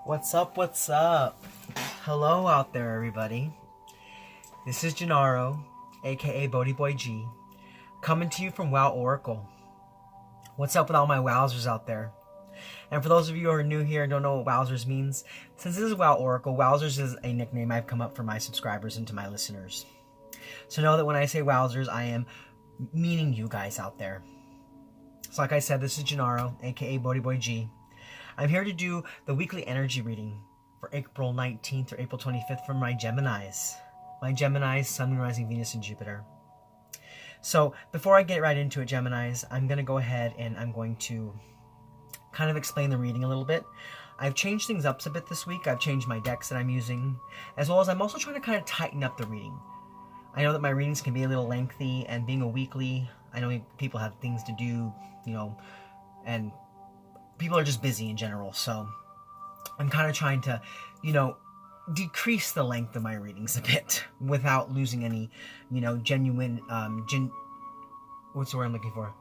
What's up? What's up? Hello out there, everybody. This is Gennaro, aka BhodiBoy G, coming to you from WoW Oracle. What's up with all my wowzers out there? And for those of you who are new here and don't know what wowzers means, since this is WoW Oracle, wowzers is a nickname I've come up for my subscribers and to my listeners. So know that when I say wowzers, I am meaning you guys out there. So like I said, this is Gennaro, aka BhodiBoy G. I'm here to do the weekly energy reading for April 19th or April 25th from my Geminis. My Geminis, Sun, Moon, Rising, Venus, and Jupiter. So before I get right into it, Geminis, I'm going to go ahead and I'm going to kind of explain the reading a little bit. I've changed things up a bit this week. I've changed my decks that I'm using, as well as I'm also trying to kind of tighten up the reading. I know that my readings can be a little lengthy, and being a weekly, I know people have things to do, and people are just busy in general, so I'm kind of trying to, decrease the length of my readings a bit without losing any, genuine, what's the word I'm looking for?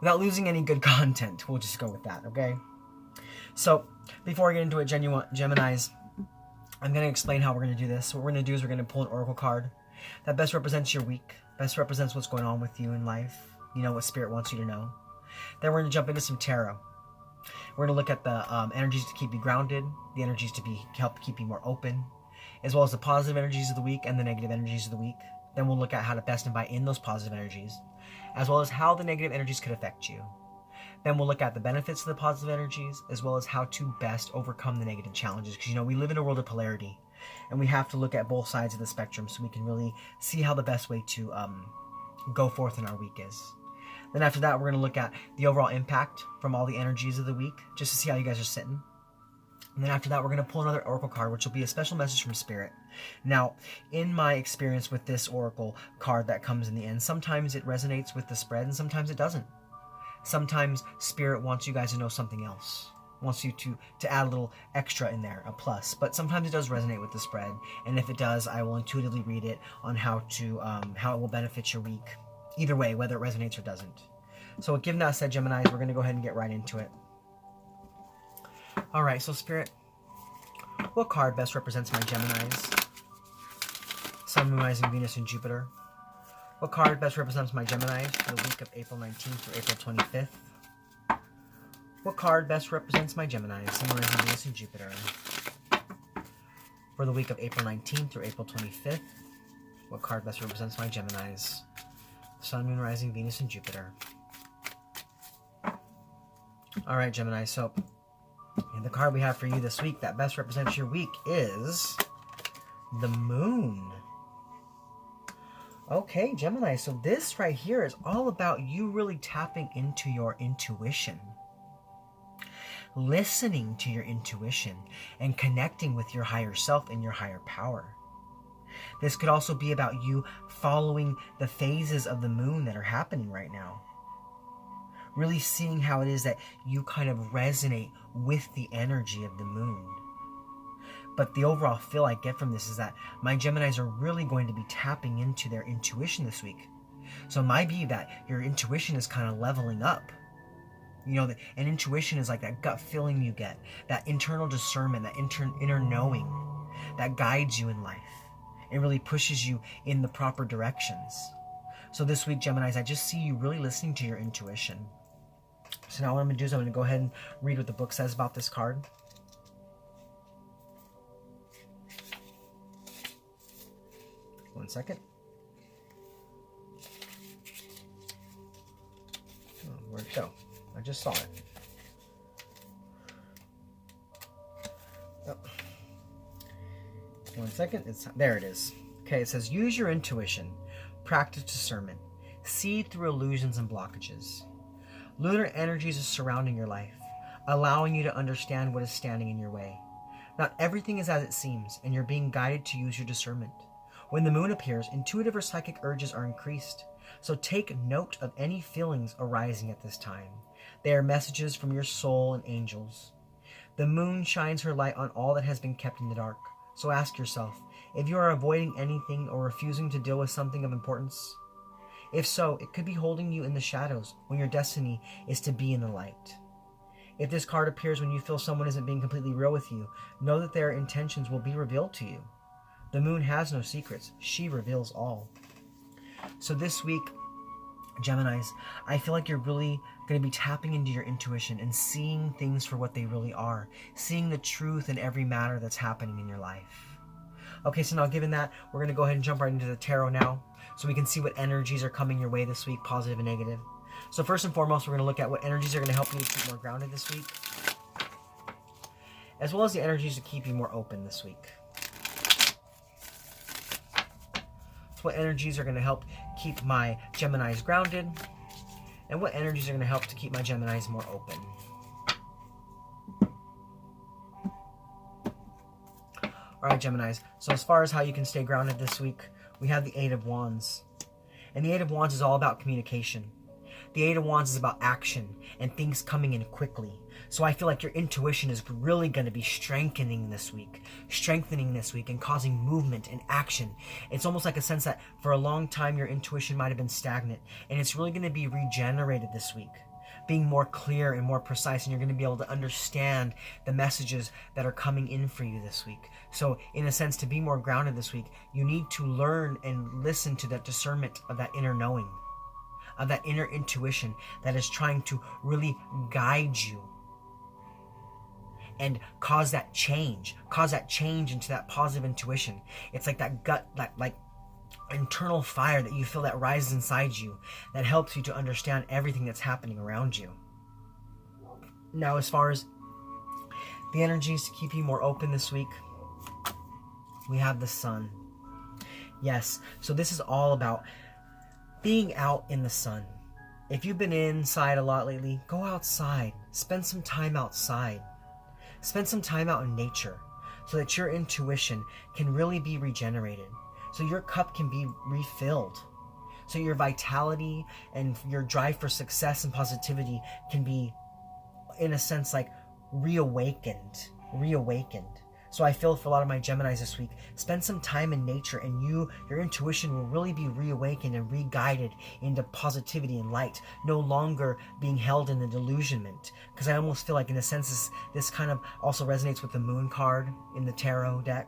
Without losing any good content. We'll just go with that, okay? So, before I get into it, Geminis, I'm going to explain how we're going to do this. What we're going to do is we're going to pull an oracle card that best represents your week, best represents what's going on with you in life, what Spirit wants you to know. Then we're going to jump into some tarot. We're going to look at the energies to keep you grounded, the energies to help keep you more open, as well as the positive energies of the week and the negative energies of the week. Then we'll look at how to best invite in those positive energies, as well as how the negative energies could affect you. Then we'll look at the benefits of the positive energies, as well as how to best overcome the negative challenges. Because, we live in a world of polarity, and we have to look at both sides of the spectrum so we can really see how the best way to go forth in our week is. Then after that, we're going to look at the overall impact from all the energies of the week, just to see how you guys are sitting. And then after that, we're going to pull another oracle card, which will be a special message from Spirit. Now, in my experience with this oracle card that comes in the end, sometimes it resonates with the spread and sometimes it doesn't. Sometimes Spirit wants you guys to know something else, wants you to add a little extra in there, a plus. But sometimes it does resonate with the spread, and if it does, I will intuitively read it on how it will benefit your week. Either way, whether it resonates or doesn't. So given that said, Geminis, we're going to go ahead and get right into it. Alright, so Spirit, what card best represents my Geminis? Sun, Moon, Rising, Venus, and Jupiter. What card best represents my Geminis for the week of April 19th through April 25th? What card best represents my Geminis, Sun, Moon, Rising, Venus, and Jupiter? For the week of April 19th through April 25th. What card best represents my Geminis? Sun, Moon, Rising, Venus, and Jupiter. Alright, Gemini, so the card we have for you this week that best represents your week is the Moon. Okay, Gemini, so this right here is all about you really tapping into your intuition. Listening to your intuition and connecting with your higher self and your higher power. This could also be about you following the phases of the moon that are happening right now. Really seeing how it is that you kind of resonate with the energy of the moon. But the overall feel I get from this is that my Geminis are really going to be tapping into their intuition this week. So it might be that your intuition is kind of leveling up. And intuition is like that gut feeling you get, that internal discernment, that inner knowing that guides you in life. It really pushes you in the proper directions. So this week, Geminis, I just see you really listening to your intuition. So now what I'm going to do is I'm going to go ahead and read what the book says about this card. One second. Oh, where'd it go? I just saw it. Oh. One second. There it is. Okay, it says, use your intuition, practice discernment, see through illusions and blockages. Lunar energies are surrounding your life, allowing you to understand what is standing in your way. Not everything is as it seems, and you're being guided to use your discernment. When the moon appears, intuitive or psychic urges are increased, so take note of any feelings arising at this time. They are messages from your soul and angels. The moon shines her light on all that has been kept in the dark. So ask yourself, if you are avoiding anything or refusing to deal with something of importance. If so, it could be holding you in the shadows when your destiny is to be in the light. If this card appears when you feel someone isn't being completely real with you, know that their intentions will be revealed to you. The moon has no secrets. She reveals all. So this week, Geminis, I feel like you're really going to be tapping into your intuition and seeing things for what they really are. Seeing the truth in every matter that's happening in your life. Okay, so now given that, we're going to go ahead and jump right into the tarot now, so we can see what energies are coming your way this week, positive and negative. So first and foremost, we're going to look at what energies are going to help you to keep more grounded this week, as well as the energies to keep you more open this week. So what energies are going to help keep my Geminis grounded, and what energies are going to help to keep my Geminis more open. Alright, Geminis, so as far as how you can stay grounded this week, we have the Eight of Wands. And the Eight of Wands is all about communication. The Eight of Wands is about action and things coming in quickly. So I feel like your intuition is really going to be strengthening this week and causing movement and action. It's almost like a sense that for a long time your intuition might have been stagnant, and it's really going to be regenerated this week, being more clear and more precise, and you're going to be able to understand the messages that are coming in for you this week. So in a sense, to be more grounded this week, you need to learn and listen to that discernment of that inner knowing, of that inner intuition that is trying to really guide you and cause that change into that positive intuition. It's like that gut, like internal fire that you feel that rises inside you, that helps you to understand everything that's happening around you. Now, as far as the energies to keep you more open this week, we have the Sun. Yes, so this is all about being out in the sun. If you've been inside a lot lately, go outside. Spend some time outside. Spend some time out in nature so that your intuition can really be regenerated, so your cup can be refilled, so your vitality and your drive for success and positivity can be, in a sense, like reawakened. So I feel for a lot of my Geminis this week, spend some time in nature and your intuition will really be reawakened and re-guided into positivity and light, no longer being held in the delusionment. Because I almost feel like, in a sense, this kind of also resonates with the Moon card in the tarot deck.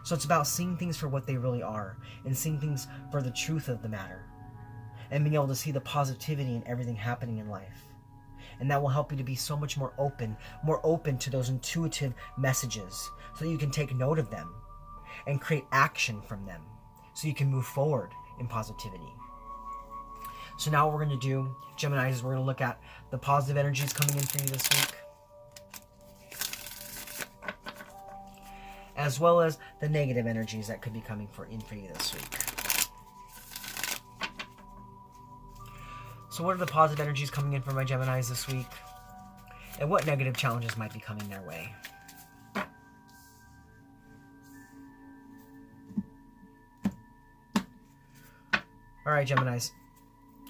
So it's about seeing things for what they really are, and seeing things for the truth of the matter, and being able to see the positivity in everything happening in life. And that will help you to be so much more open to those intuitive messages, so that you can take note of them and create action from them, so you can move forward in positivity. So now what we're going to do, Gemini, is we're going to look at the positive energies coming in for you this week, as well as the negative energies that could be coming in for you this week. So what are the positive energies coming in for my Geminis this week? And what negative challenges might be coming their way? Alright, Geminis.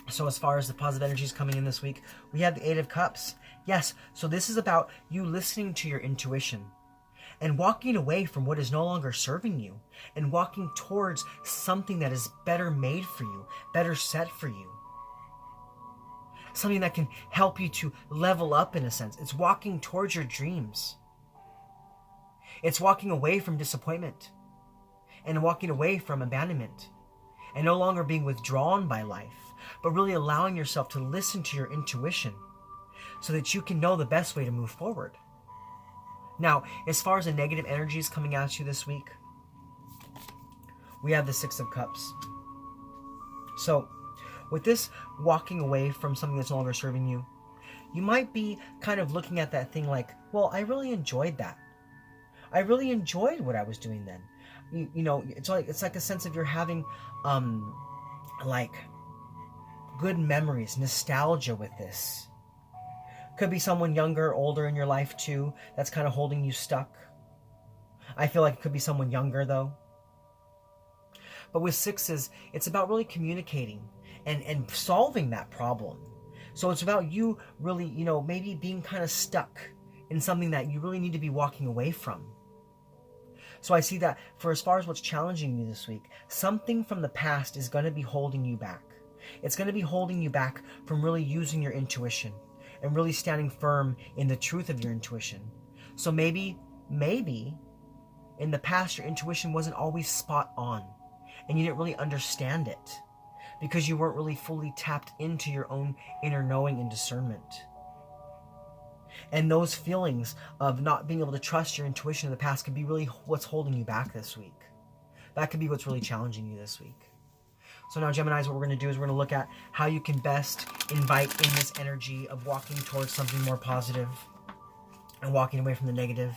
So as far as the positive energies coming in this week, we have the Eight of Cups. Yes, so this is about you listening to your intuition and walking away from what is no longer serving you, and walking towards something that is better made for you, better set for you. Something that can help you to level up, in a sense. It's walking towards your dreams. It's walking away from disappointment and walking away from abandonment, and no longer being withdrawn by life, but really allowing yourself to listen to your intuition so that you can know the best way to move forward. Now, as far as the negative energies coming at you this week, we have the Six of Cups. So, with this walking away from something that's no longer serving you, you might be kind of looking at that thing like, well, I really enjoyed that. I really enjoyed what I was doing then. You know, it's like a sense of you're having like good memories, nostalgia with this. Could be someone younger, older in your life too, that's kind of holding you stuck. I feel like it could be someone younger though. But with sixes, it's about really communicating and solving that problem. So it's about you really, you know, maybe being kind of stuck in something that you really need to be walking away from. So I see that for as far as what's challenging you this week, something from the past is going to be holding you back. It's going to be holding you back from really using your intuition and really standing firm in the truth of your intuition. So maybe in the past your intuition wasn't always spot on and you didn't really understand it because you weren't really fully tapped into your own inner knowing and discernment. And those feelings of not being able to trust your intuition in the past could be really what's holding you back this week. That could be what's really challenging you this week. So now, Geminis, what we're going to do is we're going to look at how you can best invite in this energy of walking towards something more positive and walking away from the negative,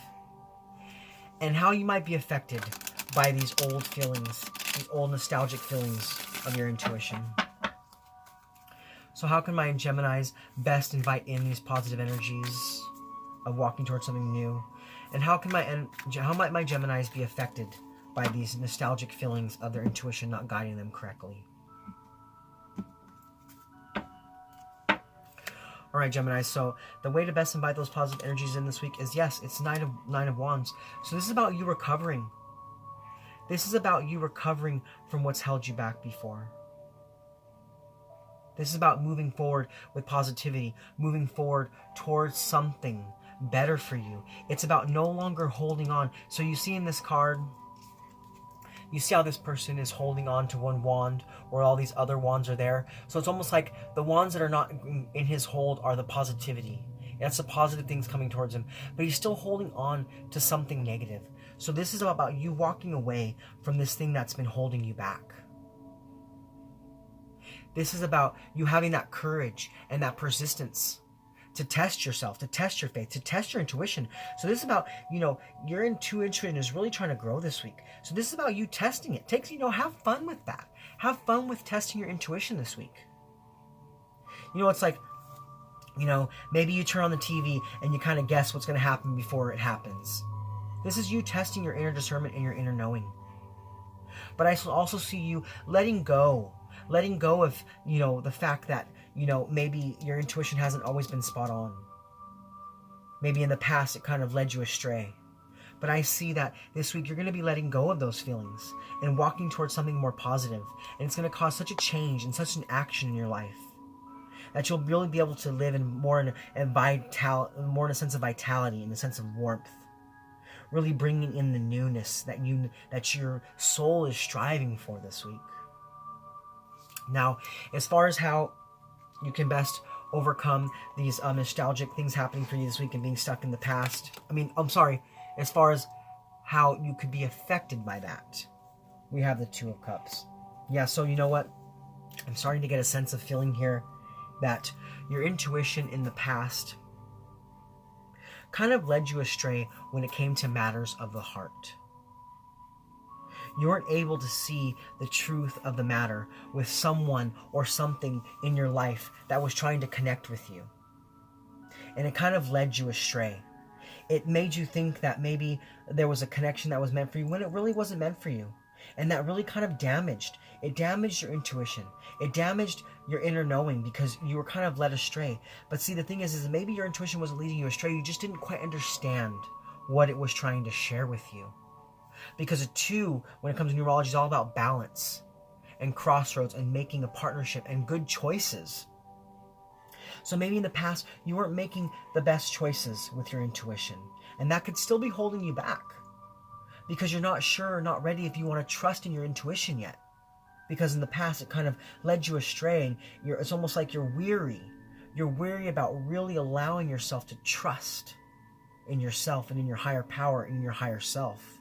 and how you might be affected by these old feelings, these old nostalgic feelings of your intuition. So how can my Geminis best invite in these positive energies of walking towards something new? And how might my Geminis be affected by these nostalgic feelings of their intuition not guiding them correctly? All right, Gemini, so the way to best invite those positive energies in this week is, yes, it's Nine of Wands. So this is about you recovering. This is about you recovering from what's held you back before. This is about moving forward with positivity, moving forward towards something better for you. It's about no longer holding on. So you see in this card, you see how this person is holding on to one wand where all these other wands are there. So it's almost like the wands that are not in his hold are the positivity. That's the positive things coming towards him. But he's still holding on to something negative. So this is about you walking away from this thing that's been holding you back. This is about you having that courage and that persistence to test yourself, to test your faith, to test your intuition. So this is about, your intuition is really trying to grow this week. So this is about you testing it. Have fun with that. Have fun with testing your intuition this week. It's like, maybe you turn on the TV and you kind of guess what's going to happen before it happens. This is you testing your inner discernment and your inner knowing. But I also see you letting go of, the fact that, maybe your intuition hasn't always been spot on. Maybe in the past it kind of led you astray. But I see that this week you're going to be letting go of those feelings and walking towards something more positive. And it's going to cause such a change and such an action in your life that you'll really be able to live more in a sense of vitality, in a sense of warmth. Really bringing in the newness that your soul is striving for this week. Now, as far as how you can best overcome these nostalgic things happening for you this week and being stuck in the past. As far as how you could be affected by that. We have the Two of Cups. Yeah, so you know what? I'm starting to get a sense of feeling here that your intuition in the past kind of led you astray when it came to matters of the heart. You weren't able to see the truth of the matter with someone or something in your life that was trying to connect with you. And it kind of led you astray. It made you think that maybe there was a connection that was meant for you when it really wasn't meant for you. And that really kind of damaged your intuition. It damaged your inner knowing because you were kind of led astray. But see, the thing is maybe your intuition wasn't leading you astray. You just didn't quite understand what it was trying to share with you. Because a two, when it comes to numerology, is all about balance and crossroads and making a partnership and good choices. So maybe in the past, you weren't making the best choices with your intuition. And that could still be holding you back. Because you're not sure or not ready if you want to trust in your intuition yet. Because in the past, it kind of led you astray. And it's almost like you're weary. You're weary about really allowing yourself to trust in yourself and in your higher power and in your higher self.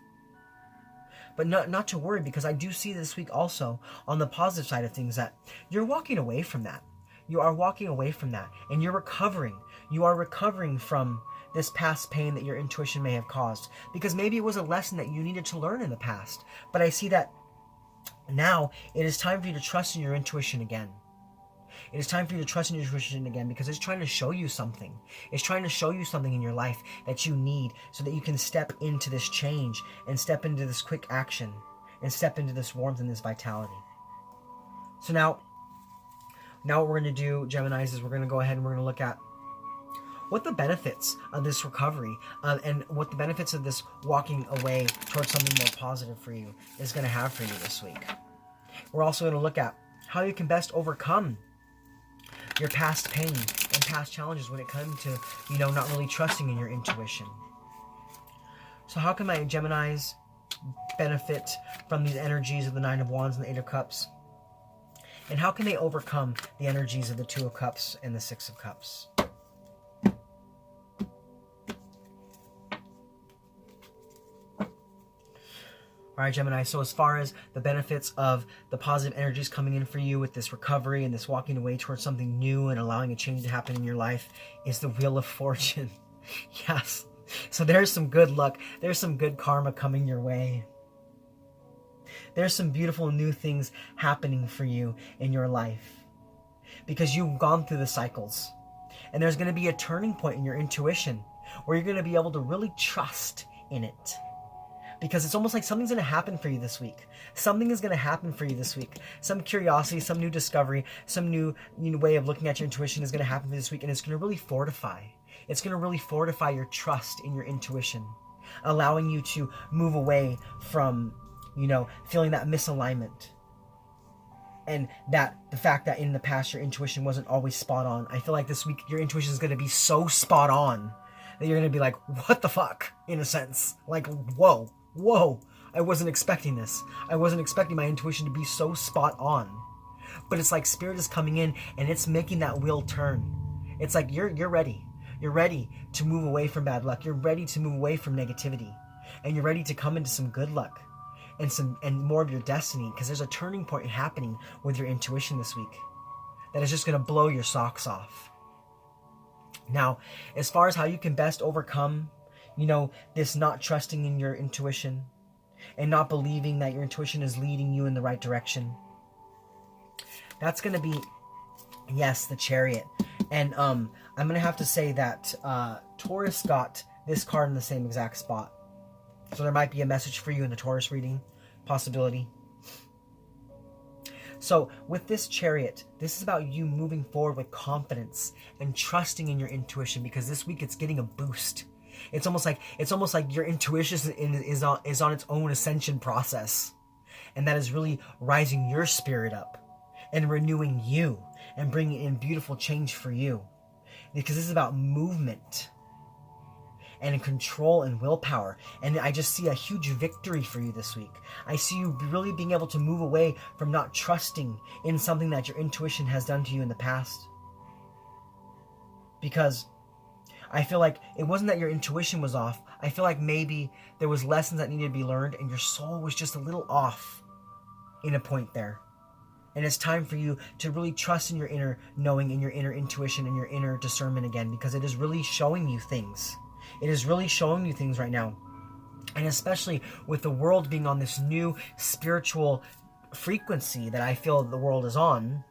But not to worry, because I do see this week also on the positive side of things that you're walking away from that. You are walking away from that and you're recovering. You are recovering from this past pain that your intuition may have caused, because maybe it was a lesson that you needed to learn in the past. But I see that now it is time for you to trust in your intuition again. It is time for you to trust in your intuition again, because it's trying to show you something. It's trying to show you something in your life that you need so that you can step into this change and step into this quick action and step into this warmth and this vitality. So now what we're going to do, Geminis, is we're going to go ahead and we're going to look at what the benefits of this recovery and what the benefits of this walking away towards something more positive for you is going to have for you this week. We're also going to look at how you can best overcome your past pain and past challenges when it comes to, not really trusting in your intuition. So how can my Geminis benefit from these energies of the Nine of Wands and the Eight of Cups? And how can they overcome the energies of the Two of Cups and the Six of Cups? All right, Gemini, so as far as the benefits of the positive energies coming in for you with this recovery and this walking away towards something new and allowing a change to happen in your life is the Wheel of Fortune. Yes. So there's some good luck. There's some good karma coming your way. There's some beautiful new things happening for you in your life because you've gone through the cycles. And there's going to be a turning point in your intuition where you're going to be able to really trust in it. Because it's almost like something's going to happen for you this week. Something is going to happen for you this week. Some curiosity, some new discovery, some new way of looking at your intuition is going to happen for you this week. And it's going to really fortify. It's going to really fortify your trust in your intuition. Allowing you to move away from, feeling that misalignment. And that the fact that in the past your intuition wasn't always spot on. I feel like this week your intuition is going to be so spot on that you're going to be like, what the fuck? In a sense. Like, whoa. I wasn't expecting this. I wasn't expecting my intuition to be so spot on. But it's like Spirit is coming in and it's making that wheel turn. It's like you're ready. You're ready to move away from bad luck. You're ready to move away from negativity. And you're ready to come into some good luck and more of your destiny, because there's a turning point happening with your intuition this week that is just going to blow your socks off. Now, as far as how you can best overcome, this not trusting in your intuition and not believing that your intuition is leading you in the right direction, that's going to be, yes, the Chariot. And I'm going to have to say that Taurus got this card in the same exact spot. So there might be a message for you in the Taurus reading, possibility. So with this Chariot, this is about you moving forward with confidence and trusting in your intuition, because this week it's getting a boost. It's almost like your intuition is on its own ascension process, and that is really rising your spirit up and renewing you and bringing in beautiful change for you, because this is about movement and control and willpower. And I just see a huge victory for you this week. I see you really being able to move away from not trusting in something that your intuition has done to you in the past. Because I feel like it wasn't that your intuition was off. I feel like maybe there was lessons that needed to be learned and your soul was just a little off in a point there. And it's time for you to really trust in your inner knowing, in your inner intuition, and your inner discernment again, because it is really showing you things. It is really showing you things right now. And especially with the world being on this new spiritual frequency that I feel the world is on,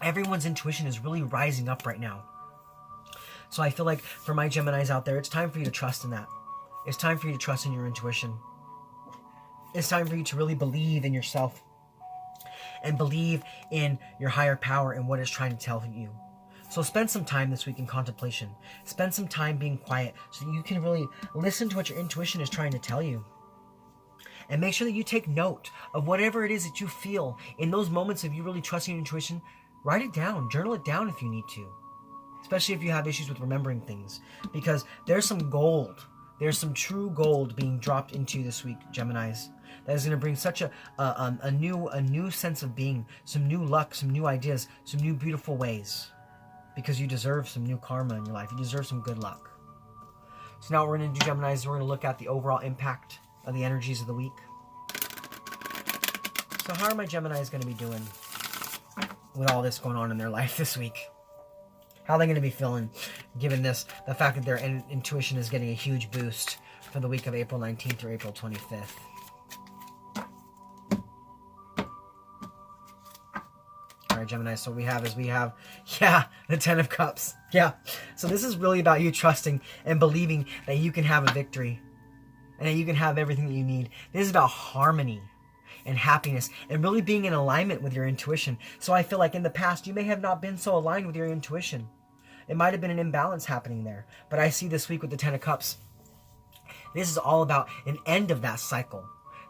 everyone's intuition is really rising up right now. So I feel like for my Geminis out there, it's time for you to trust in that. It's time for you to trust in your intuition. It's time for you to really believe in yourself and believe in your higher power and what it's trying to tell you. So spend some time this week in contemplation. Spend some time being quiet so that you can really listen to what your intuition is trying to tell you. And make sure that you take note of whatever it is that you feel in those moments of you really trusting your intuition. Write it down. Journal it down if you need to. Especially if you have issues with remembering things. Because there's some gold. There's some true gold being dropped into you this week, Geminis. That is going to bring such a new sense of being. Some new luck, some new ideas, some new beautiful ways. Because you deserve some new karma in your life. You deserve some good luck. So now what we're going to do, Gemini, is we're going to look at the overall impact of the energies of the week. So how are my Geminis going to be doing with all this going on in their life this week? How are they going to be feeling, given the fact that their intuition is getting a huge boost for the week of April 19th through April 25th? Alright, Gemini, so we have, the Ten of Cups. Yeah, so this is really about you trusting and believing that you can have a victory and that you can have everything that you need. This is about harmony and happiness and really being in alignment with your intuition. So I feel like in the past, you may have not been so aligned with your intuition. It might have been an imbalance happening there. But I see this week with the Ten of Cups, this is all about an end of that cycle.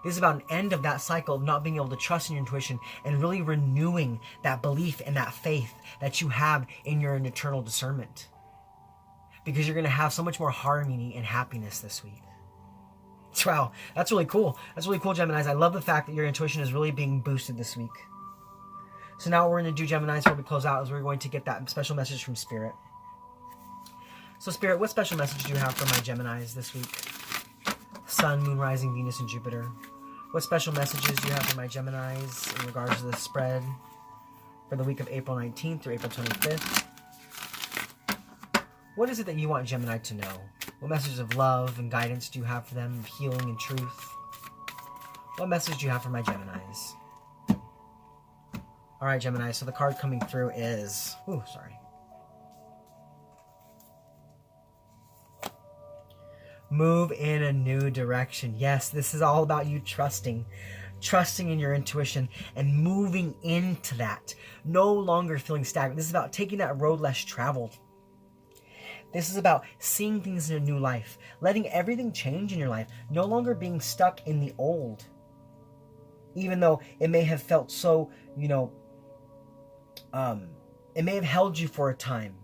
This is about an end of that cycle of not being able to trust in your intuition and really renewing that belief and that faith that you have in your eternal discernment. Because you're going to have so much more harmony and happiness this week. Wow, that's really cool. That's really cool, Geminis. I love the fact that your intuition is really being boosted this week. So now what we're going to do, Geminis, before we close out, is we're going to get that special message from Spirit. So Spirit, what special message do you have for my Geminis this week? Sun, Moon, Rising, Venus, and Jupiter. What special messages do you have for my Geminis in regards to the spread for the week of April 19th through April 25th? What is it that you want Gemini to know? What messages of love and guidance do you have for them, of healing and truth? What message do you have for my Geminis? All right, Gemini, so the card coming through is... Move in a new direction. Yes, this is all about you trusting in your intuition and moving into that. No longer feeling stagnant. This is about taking that road less traveled. This is about seeing things in a new life, letting everything change in your life, no longer being stuck in the old. Even though it may have felt so, it may have held you for a time,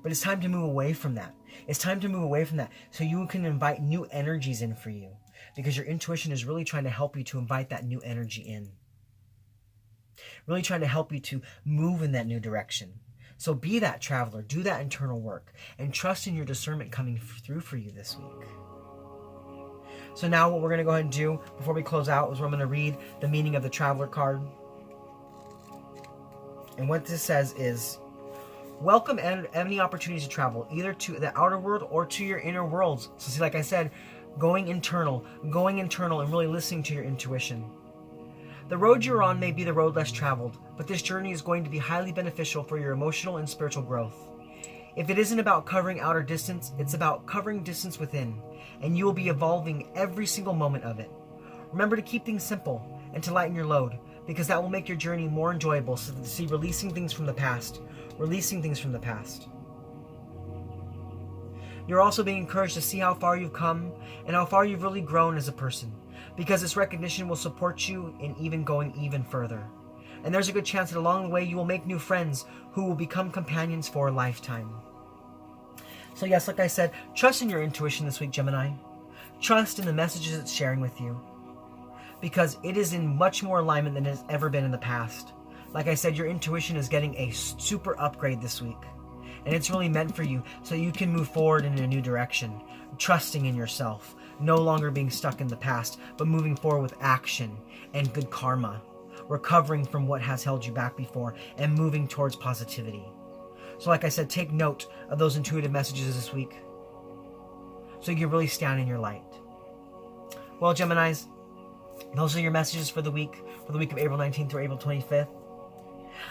but it's time to move away from that. It's time to move away from that so you can invite new energies in for you, because your intuition is really trying to help you to invite that new energy in. Really trying to help you to move in that new direction. So be that traveler, do that internal work, and trust in your discernment coming through for you this week. So now what we're going to go ahead and do before we close out is I'm going to read the meaning of the Traveler card. And what this says is, welcome any opportunities to travel, either to the outer world or to your inner worlds. So see, like I said, going internal and really listening to your intuition. The road you're on may be the road less traveled, but this journey is going to be highly beneficial for your emotional and spiritual growth. If it isn't about covering outer distance, it's about covering distance within, and you will be evolving every single moment of it. Remember to keep things simple and to lighten your load, because that will make your journey more enjoyable, so to see releasing things from the past. You're also being encouraged to see how far you've come and how far you've really grown as a person, because this recognition will support you in even going even further. And there's a good chance that along the way you will make new friends who will become companions for a lifetime. So yes, like I said, trust in your intuition this week, Gemini. Trust in the messages it's sharing with you, because it is in much more alignment than it has ever been in the past. Like I said, your intuition is getting a super upgrade this week, and it's really meant for you so you can move forward in a new direction, trusting in yourself, no longer being stuck in the past, but moving forward with action and good karma, recovering from what has held you back before and moving towards positivity. So like I said, take note of those intuitive messages this week so you can really stand in your light. Well, Geminis, those are your messages for the week of April 19th through April 25th.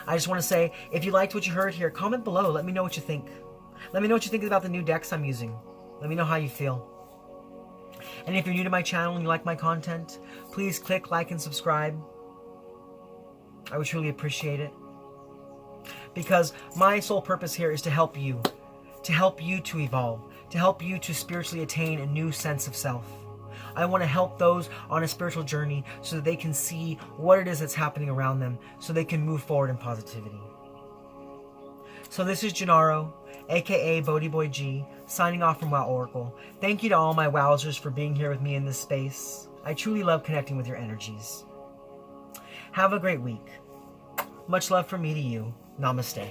I just want to say, if you liked what you heard here, comment below. Let me know what you think. Let me know what you think about the new decks I'm using. Let me know how you feel. And if you're new to my channel and you like my content, please click like and subscribe. I would truly appreciate it. Because my sole purpose here is to help you to evolve, to help you to spiritually attain a new sense of self. I want to help those on a spiritual journey so that they can see what it is that's happening around them, so they can move forward in positivity. So this is Gennaro, aka BhodiBoy G, signing off from Wow Oracle. Thank you to all my wowzers for being here with me in this space. I truly love connecting with your energies. Have a great week. Much love from me to you. Namaste.